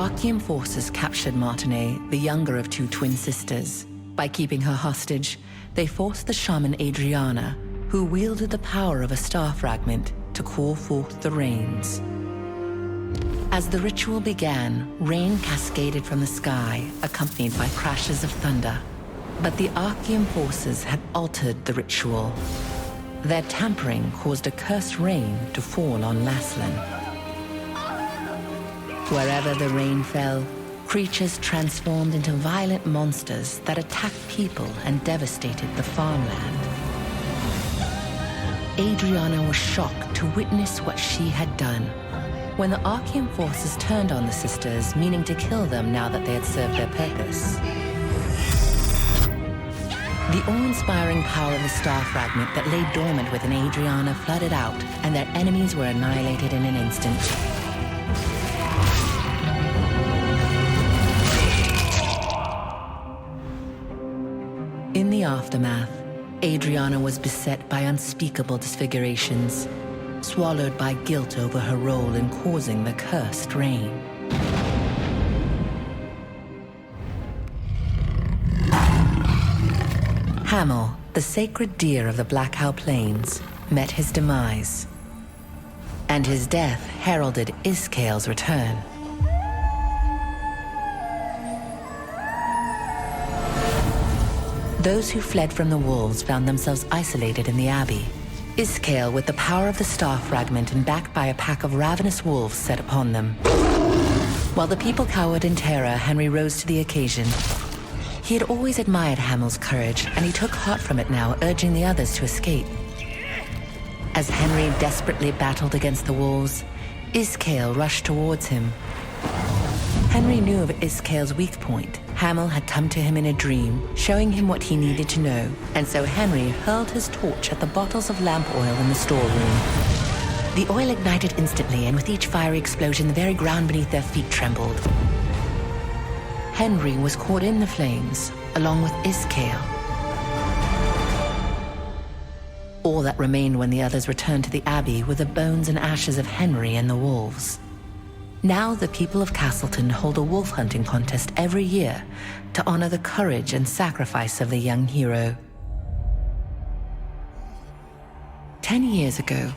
Archean forces captured Martinet, the younger of two twin sisters. By keeping her hostage, they forced the shaman Adriana, who wielded the power of a star fragment, to call forth the rains. As the ritual began, rain cascaded from the sky, accompanied by crashes of thunder. But the Archean forces had altered the ritual. Their tampering caused a cursed rain to fall on Laslan. Wherever the rain fell, creatures transformed into violent monsters that attacked people and devastated the farmland. Adriana was shocked to witness what she had done. When the Archean forces turned on the sisters, meaning to kill them now that they had served their purpose. The awe-inspiring power of the star fragment that lay dormant within Adriana flooded out, and their enemies were annihilated in an instant. In the aftermath, Adriana was beset by unspeakable disfigurations, swallowed by guilt over her role in causing the cursed rain. Hamel, the sacred deer of the Black Owl Plains, met his demise, and his death heralded Iskael's return. Those who fled from the wolves found themselves isolated in the Abbey. Iskael, with the power of the star fragment and backed by a pack of ravenous wolves, set upon them. While the people cowered in terror, Henry rose to the occasion. He had always admired Hamel's courage, and he took heart from it now, urging the others to escape. As Henry desperately battled against the wolves, Iskael rushed towards him. Henry knew of Iskael's weak point. Hamel had come to him in a dream, showing him what he needed to know, and so Henry hurled his torch at the bottles of lamp oil in the storeroom. The oil ignited instantly, and with each fiery explosion, the very ground beneath their feet trembled. Henry was caught in the flames, along with Iskael. All that remained when the others returned to the Abbey were the bones and ashes of Henry and the wolves. Now the people of Castleton hold a wolf hunting contest every year to honor the courage and sacrifice of the young hero. 10 years ago,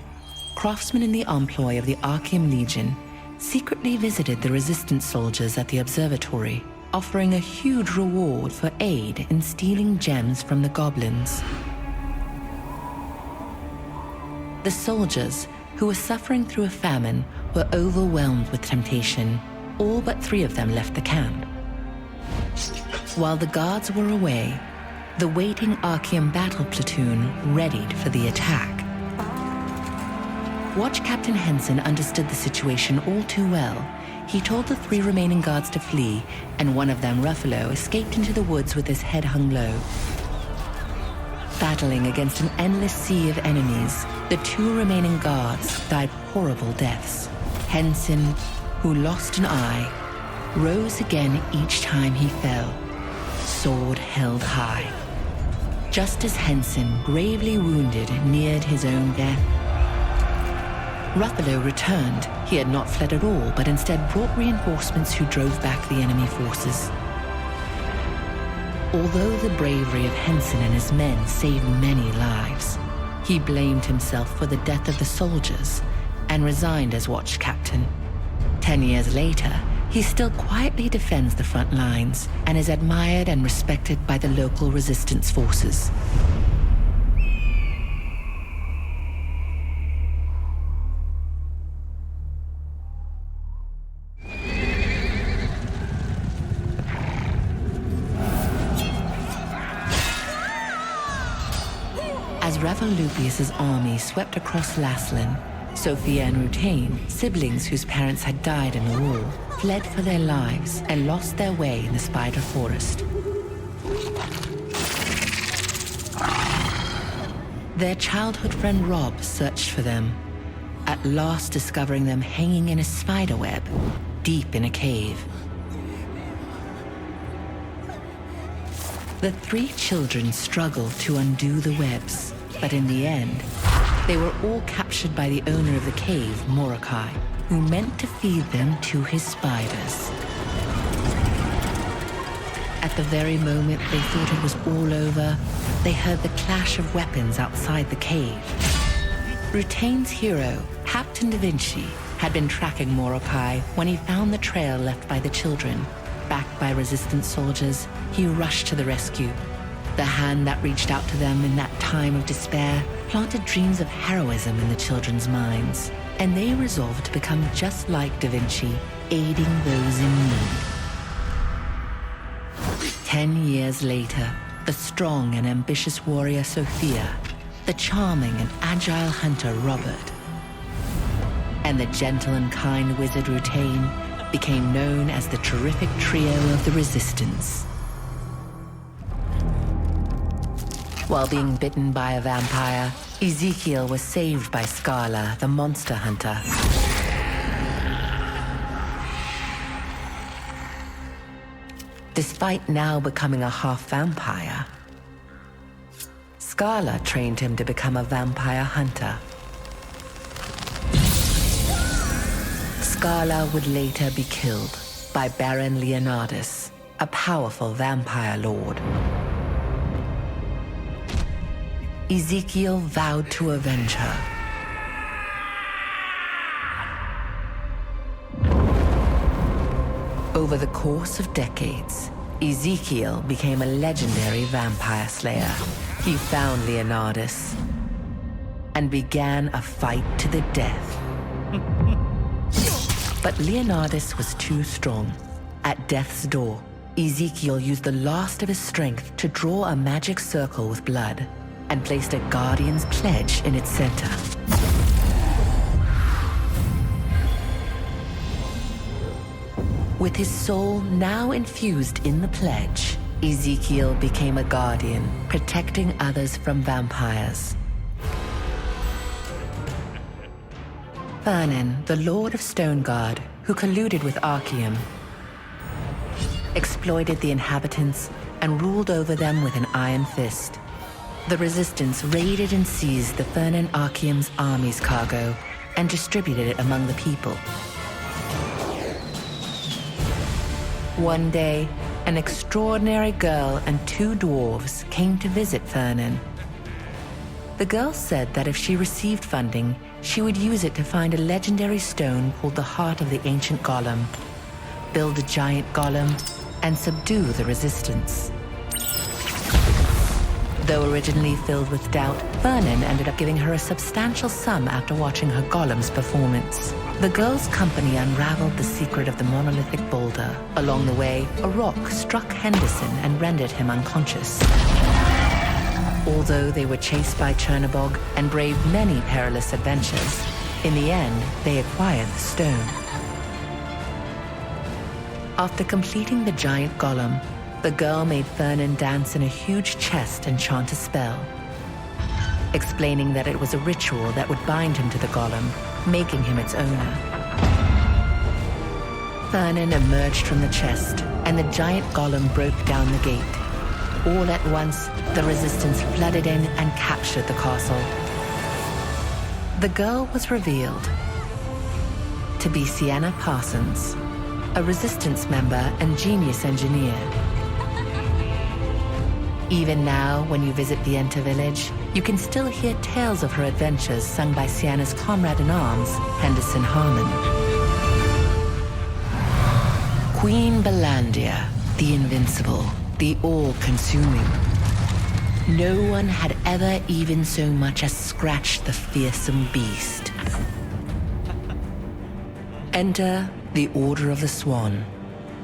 craftsmen in the employ of the Archean Legion secretly visited the resistance soldiers at the observatory, offering a huge reward for aid in stealing gems from the goblins. The soldiers, who were suffering through a famine, were overwhelmed with temptation. All but 3 of them left the camp. While the guards were away, the waiting Archean battle platoon readied for the attack. Watch Captain Henson understood the situation all too well. He told the 3 remaining guards to flee, and one of them, Ruffalo, escaped into the woods with his head hung low. Battling against an endless sea of enemies, the 2 remaining guards died horrible deaths. Henson, who lost an eye, rose again each time he fell, sword held high. Just as Henson, gravely wounded, neared his own death, Ruffalo returned. He had not fled at all, but instead brought reinforcements who drove back the enemy forces. Although the bravery of Henson and his men saved many lives, he blamed himself for the death of the soldiers and resigned as watch captain. 10 years later, he still quietly defends the front lines and is admired and respected by the local resistance forces. As Revolupius's army swept across Laslan, Sophia and Rutain, siblings whose parents had died in the war, fled for their lives and lost their way in the Spider Forest. Their childhood friend Rob searched for them, at last discovering them hanging in a spider web, deep in a cave. The 3 children struggled to undo the webs, but in the end, they were all captured by the owner of the cave, Mordecai, who meant to feed them to his spiders. the very moment they thought it was all over, they heard the clash of weapons outside the cave. Rutaine's hero, Captain Da Vinci, had been tracking Morokai when he found the trail left by the children. Backed by resistance soldiers, he rushed to the rescue. The hand that reached out to them in that time of despair planted dreams of heroism in the children's minds, and they resolved to become just like Da Vinci, aiding those in need. 10 years later, the strong and ambitious warrior Sophia, the charming and agile hunter Robert, and the gentle and kind wizard Rutaine became known as the terrific trio of the Resistance. While being bitten by a vampire, Ezekiel was saved by Scala, the monster hunter. Despite now becoming a half-vampire, Scala trained him to become a vampire hunter. Scala would later be killed by Baron Leonardus, a powerful vampire lord. Ezekiel vowed to avenge her. Over the course of decades, Ezekiel became a legendary vampire slayer. He found Leonardus and began a fight to the death. But Leonardus was too strong. At death's door, Ezekiel used the last of his strength to draw a magic circle with blood and placed a guardian's pledge in its center. With his soul now infused in the pledge, Ezekiel became a guardian, protecting others from vampires. Vernon, the Lord of Stoneguard, who colluded with Archeum, exploited the inhabitants and ruled over them with an iron fist. The Resistance raided and seized the Vernon Archeum's army's cargo and distributed it among the people. One day, an extraordinary girl and 2 dwarves came to visit Vernon. The girl said that if she received funding, she would use it to find a legendary stone called the Heart of the Ancient Golem, build a giant golem, and subdue the Resistance. Though originally filled with doubt, Vernon ended up giving her a substantial sum after watching her golem's performance. The girl's company unraveled the secret of the monolithic boulder. Along the way, a rock struck Henderson and rendered him unconscious. Although they were chased by Chernobog and braved many perilous adventures, in the end, they acquired the stone. After completing the giant golem, the girl made Vernon dance in a huge chest and chant a spell, explaining that it was a ritual that would bind him to the golem, making him its owner. Vernon emerged from the chest, and the giant golem broke down the gate. All at once, the Resistance flooded in and captured the castle. The girl was revealed to be Sienna Parsons, a Resistance member and genius engineer. Even now, when you visit Vienta village, you can still hear tales of her adventures sung by Sienna's comrade-in-arms, Henderson Harmon. Queen Belandia, the invincible, the all-consuming. No one had ever even so much as scratched the fearsome beast. Enter the Order of the Swan,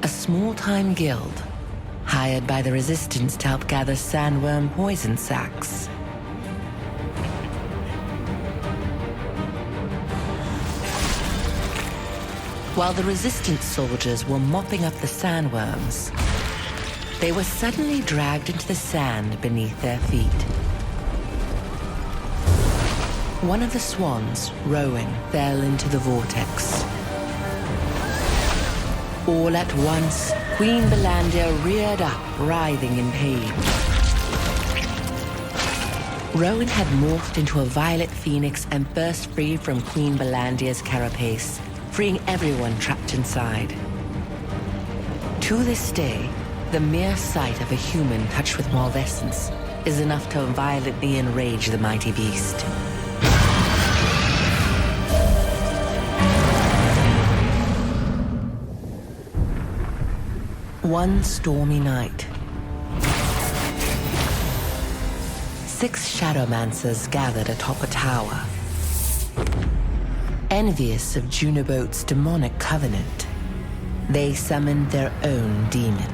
a small-time guild hired by the Resistance to help gather sandworm poison sacs. While the Resistance soldiers were mopping up the sandworms, they were suddenly dragged into the sand beneath their feet. One of the swans, rowing, fell into the vortex. All at once, Queen Belandia reared up, writhing in pain. Rowan had morphed into a violet phoenix and burst free from Queen Belandia's carapace, freeing everyone trapped inside. To this day, The mere sight of a human touched with malvescence is enough to violently enrage the mighty beast. One stormy night, 6 Shadowmancers gathered atop a tower. Envious of Junobote's demonic covenant, they summoned their own demon.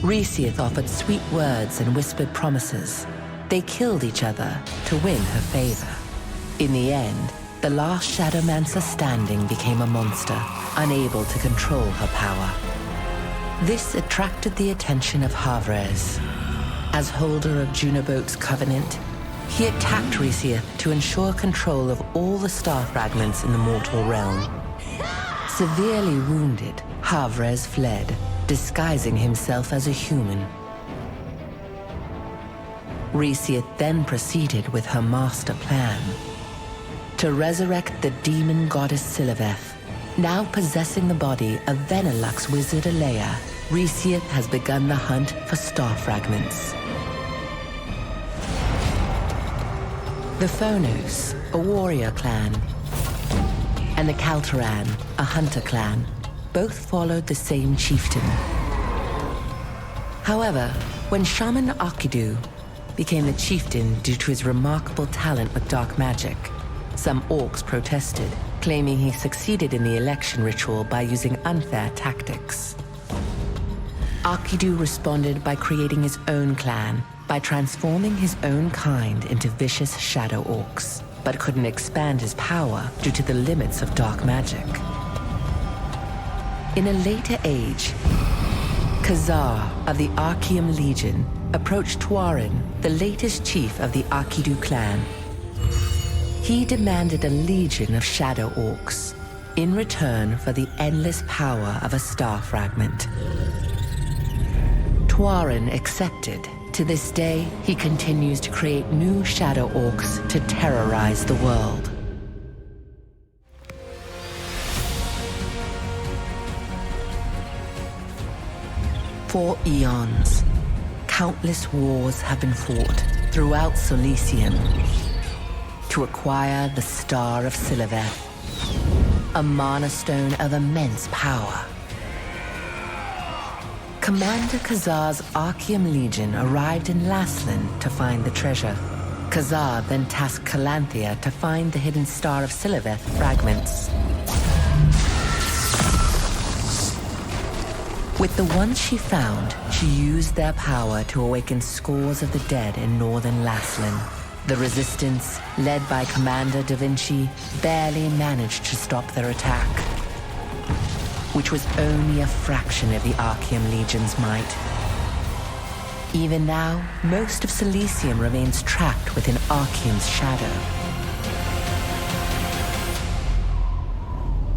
Resiath offered sweet words and whispered promises. They killed each other to win her favor. In the end, the last Shadowmancer standing became a monster, unable to control her power. This attracted the attention of Havres. As holder of Junobote's covenant, he attacked Resiath to ensure control of all the star fragments in the mortal realm. Severely wounded, Havres fled, disguising himself as a human. Resiath then proceeded with her master plan. To resurrect the demon goddess Siliveth, now possessing the body of Venelux wizard Alea, Resiath has begun the hunt for star fragments. The Phonos, a warrior clan, and the Kaltaran, a hunter clan, both followed the same chieftain. However, when Shaman Akidu became the chieftain due to his remarkable talent with dark magic, some orcs protested, claiming he succeeded in the election ritual by using unfair tactics. Akidu responded by creating his own clan, by transforming his own kind into vicious shadow orcs, but couldn't expand his power due to the limits of dark magic. In a later age, Khazar of the Archeum Legion approached Tuarin, the latest chief of the Akidu clan. He demanded a legion of shadow orcs in return for the endless power of a star fragment. Tuarin accepted. To this day, he continues to create new shadow orcs to terrorize the world. For eons, countless wars have been fought throughout Solicium to acquire the Star of Siliveth, a mana stone of immense power. Commander Khazar's Archeum Legion arrived in Laslan to find the treasure. Khazar then tasked Calanthea to find the hidden Star of Siliveth fragments. With the ones she found, she used their power to awaken scores of the dead in northern Laslan. The Resistance, led by Commander Da Vinci, barely managed to stop their attack, which was only a fraction of the Archeum Legion's might. Even now, most of Solicium remains trapped within Archeum's shadow.